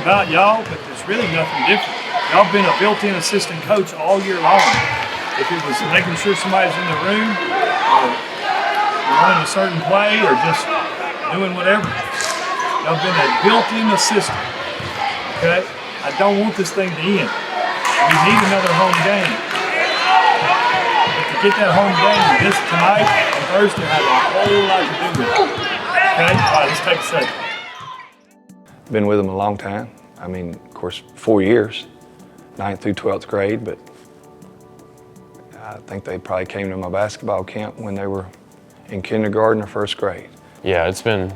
about y'all, but there's really nothing different. Y'all been a built-in assistant coach all year long. If it was making sure somebody's in the room, or running a certain play, or just doing whatever, y'all been a built-in assistant. Okay? I don't want this thing to end. We need another home game. But to get that home game, this tonight and Thursday have a whole lot to do with it. Okay? All right, let's take a second. Been with them a long time. I mean, of course, 4 years, 9th through 12th grade, but I think they probably came to my basketball camp when they were in kindergarten or first grade. Yeah, it's been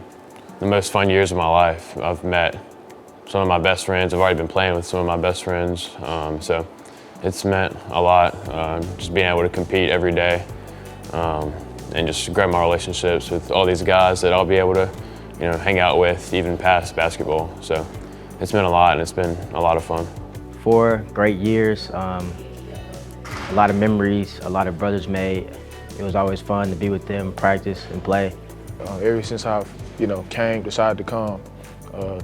the most fun years of my life. I've met some of my best friends. I've already been playing with some of my best friends, so it's meant a lot, just being able to compete every day and just grow my relationships with all these guys that I'll be able to, hang out with even past basketball. So it's meant a lot, and it's been a lot of fun. 4 great years, a lot of memories, a lot of brothers made. It was always fun to be with them, practice and play. Ever since I've, decided to come,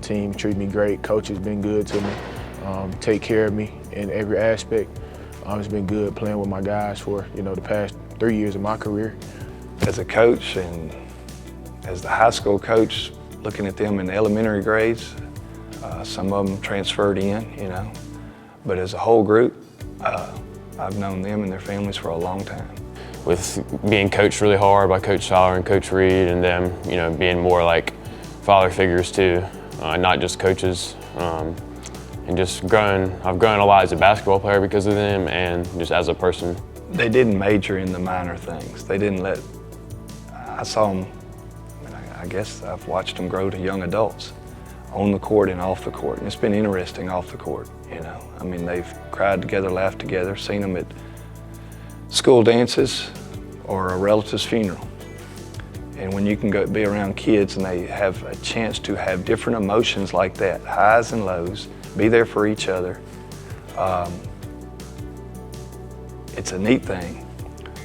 team treated me great. Coach has been good to me, take care of me in every aspect. It's been good playing with my guys for, the past 3 years of my career. As a coach and as the high school coach, looking at them in the elementary grades, some of them transferred in, but as a whole group, I've known them and their families for a long time. With being coached really hard by Coach Fowler and Coach Reed, and them, being more like father figures too, not just coaches, and just I've grown a lot as a basketball player because of them, and just as a person. They didn't major in the minor things. They didn't I saw them, I guess I've watched them grow to young adults on the court and off the court, and it's been interesting off the court, I mean, they've cried together, laughed together, seen them at school dances or a relative's funeral. And when you can go be around kids and they have a chance to have different emotions like that, highs and lows, be there for each other, it's a neat thing,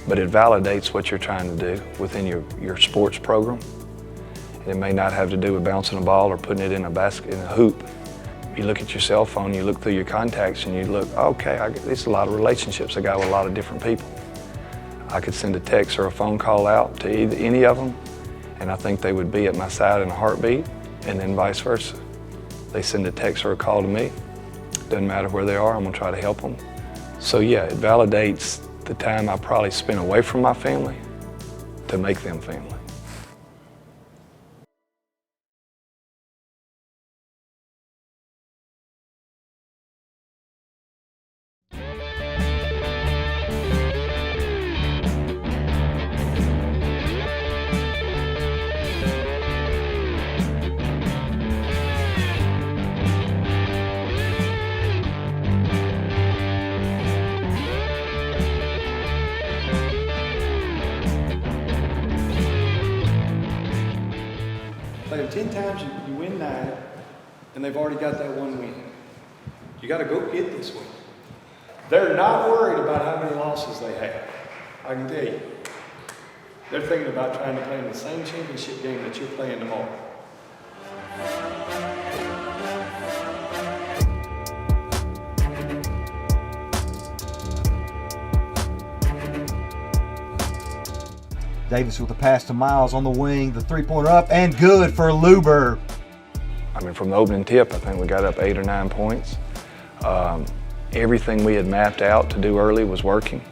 but it validates what you're trying to do within your sports program. And it may not have to do with bouncing a ball or putting it in a hoop. You look at your cell phone, you look through your contacts, and you look, okay, there's a lot of relationships I got with a lot of different people. I could send a text or a phone call out to any of them, and I think they would be at my side in a heartbeat, and then vice versa. They send a text or a call to me. Doesn't matter where they are, I'm gonna try to help them. So yeah, it validates the time I probably spent away from my family to make them family. Play them 10 times, you win 9, and they've already got that one win. You got to go get this win. They're not worried about how many losses they have. I can tell you. They're thinking about trying to play in the same championship game that you're playing tomorrow. Davis with the pass to Miles on the wing, the three-pointer up and good for Luber. I mean, from the opening tip, I think we got up 8 or 9 points. Everything we had mapped out to do early was working.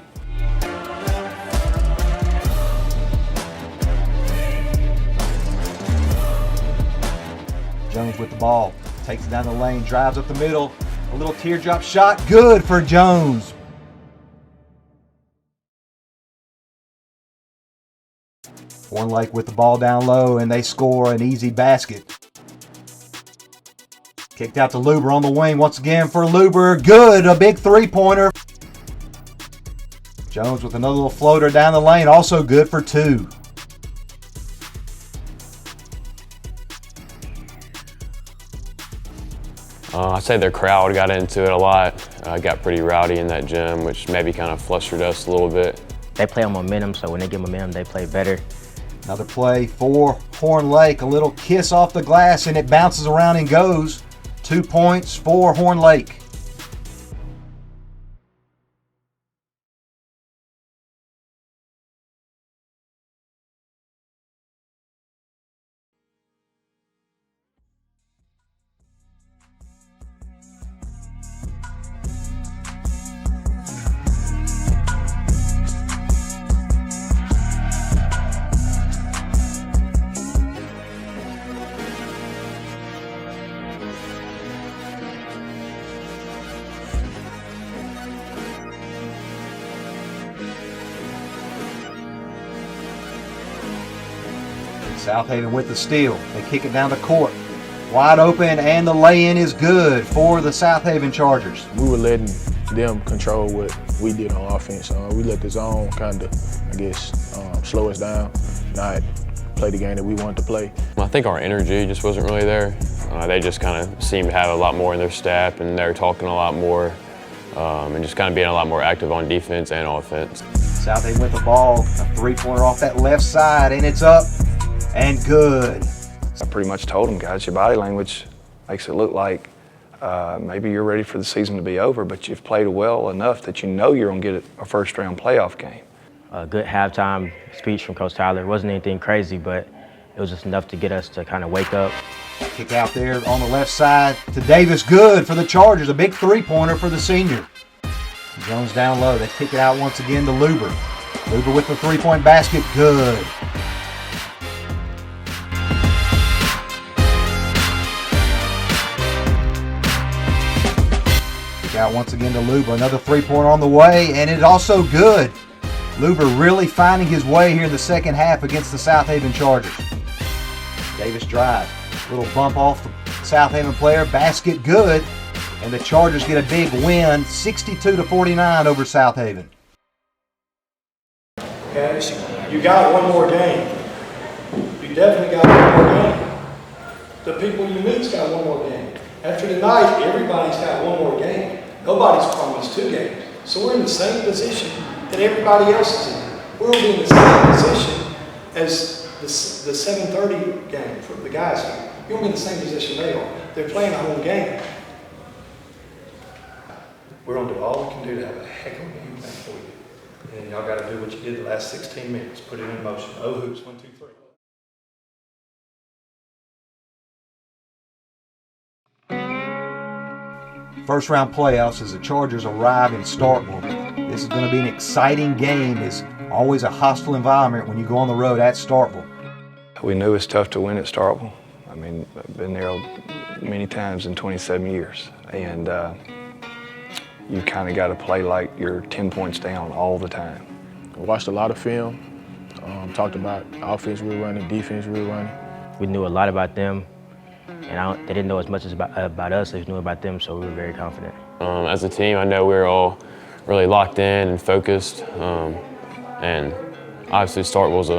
Jones with the ball, takes it down the lane, drives up the middle, a little teardrop shot, good for Jones. Horn Lake with the ball down low, and they score an easy basket. Kicked out to Luber on the wing once again for Luber. Good, a big three-pointer. Jones with another little floater down the lane, also good for 2. I'd say their crowd got into it a lot. Got pretty rowdy in that gym, which maybe kind of flustered us a little bit. They play on momentum, so when they get momentum, they play better. Another play for Horn Lake, a little kiss off the glass, and it bounces around and goes. 2 points for Horn Lake. Southaven with the steal. They kick it down the court. Wide open, and the lay-in is good for the Southaven Chargers. We were letting them control what we did on offense. We let the zone kind of, slow us down, not play the game that we wanted to play. I think our energy just wasn't really there. They just kind of seemed to have a lot more in their step, and they were talking a lot more, and just kind of being a lot more active on defense and offense. Southaven with the ball, a three-pointer off that left side, and it's up and good. I pretty much told them, guys, your body language makes it look like maybe you're ready for the season to be over, but you've played well enough that you know you're going to get a first-round playoff game. A good halftime speech from Coach Tyler. It wasn't anything crazy, but it was just enough to get us to kind of wake up. Kick out there on the left side to Davis, good for the Chargers. A big three-pointer for the senior. Jones down low. They kick it out once again to Luber. Luber with the three-point basket, good. Out once again to Luber, another three-pointer on the way, and it's also good. Luber really finding his way here in the second half against the Southaven Chargers. Davis drives, little bump off the Southaven player, basket good, and the Chargers get a big win, 62-49 over Southaven. Okay, you got one more game. You definitely got one more game. The people you meet's got one more game. After tonight, everybody's got one more game. Nobody's promised 2 games. So we're in the same position that everybody else is in. We're going to be in the same position as the 7:30 game for the guys here. You're going to be in the same position they are. They're playing a home game. We're going to do all we can do to have a heck of a game plan for you. And y'all got to do what you did the last 16 minutes. Put it in motion. Oh, hoops, 1, 2, 3. First round playoffs as the Chargers arrive in Starkville. This is going to be an exciting game. It's always a hostile environment when you go on the road at Starkville. We knew it was tough to win at Starkville. I mean, I've been there many times in 27 years. And you kind of got to play like you're 10 points down all the time. I watched a lot of film, talked about offense we were running, defense we were running. We knew a lot about them, and they didn't know as much as about us as we knew about them, so we were very confident. As a team, I know we were all really locked in and focused, and obviously Starkville's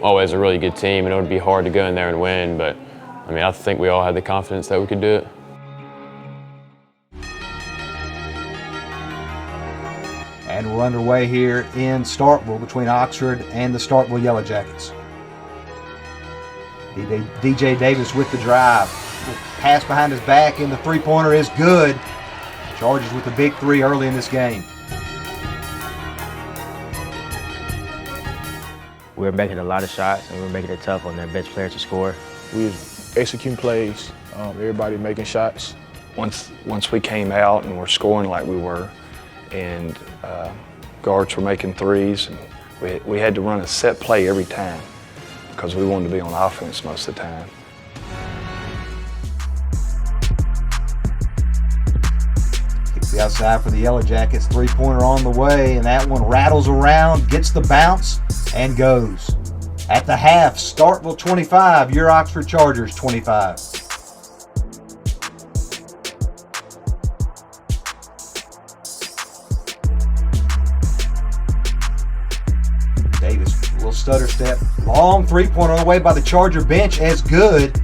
always a really good team, and it would be hard to go in there and win, but I mean, I think we all had the confidence that we could do it. And we're underway here in Starkville between Oxford and the Starkville Yellow Jackets. DJ Davis with the drive. Pass behind his back, and the three-pointer is good. Chargers with the big 3 early in this game. We were making a lot of shots, and we were making it tough on their bench players to score. We was executing plays, everybody making shots. Once we came out and were scoring like we were, and guards were making threes, and we had to run a set play every time because we wanted to be on offense most of the time. Kicks the outside for the Yellow Jackets. Three-pointer on the way, and that one rattles around, gets the bounce, and goes. At the half, Starkville 25, your Oxford Chargers 25. Davis, a little stutter step. Long three-pointer on the way by the Charger bench as good.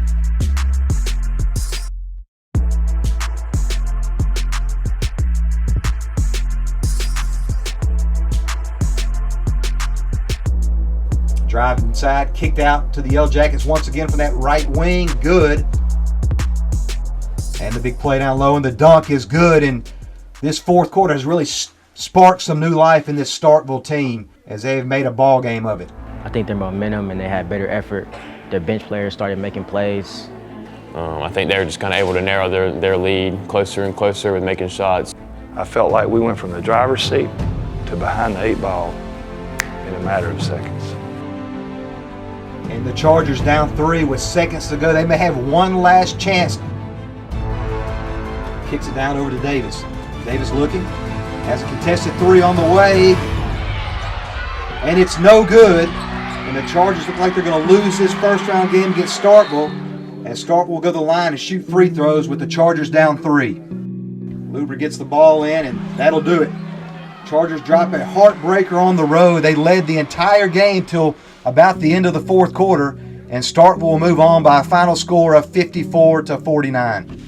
Drive inside, kicked out to the Yellow Jackets once again from that right wing. Good. And the big play down low, and the dunk is good. And this fourth quarter has really sparked some new life in this Starkville team as they have made a ball game of it. I think their momentum and they had better effort. Their bench players started making plays. I think they were just kind of able to narrow their lead closer and closer with making shots. I felt like we went from the driver's seat to behind the 8 ball in a matter of seconds. And the Chargers down 3 with seconds to go. They may have one last chance. Kicks it down over to Davis. Davis looking, has a contested 3 on the way, and it's no good. And the Chargers look like they're going to lose this first round game against Starkville, as Starkville will go to the line and shoot free throws with the Chargers down 3. Luber gets the ball in, and that'll do it. Chargers drop a heartbreaker on the road. They led the entire game till about the end of the fourth quarter, and Starkville will move on by a final score of 54-49.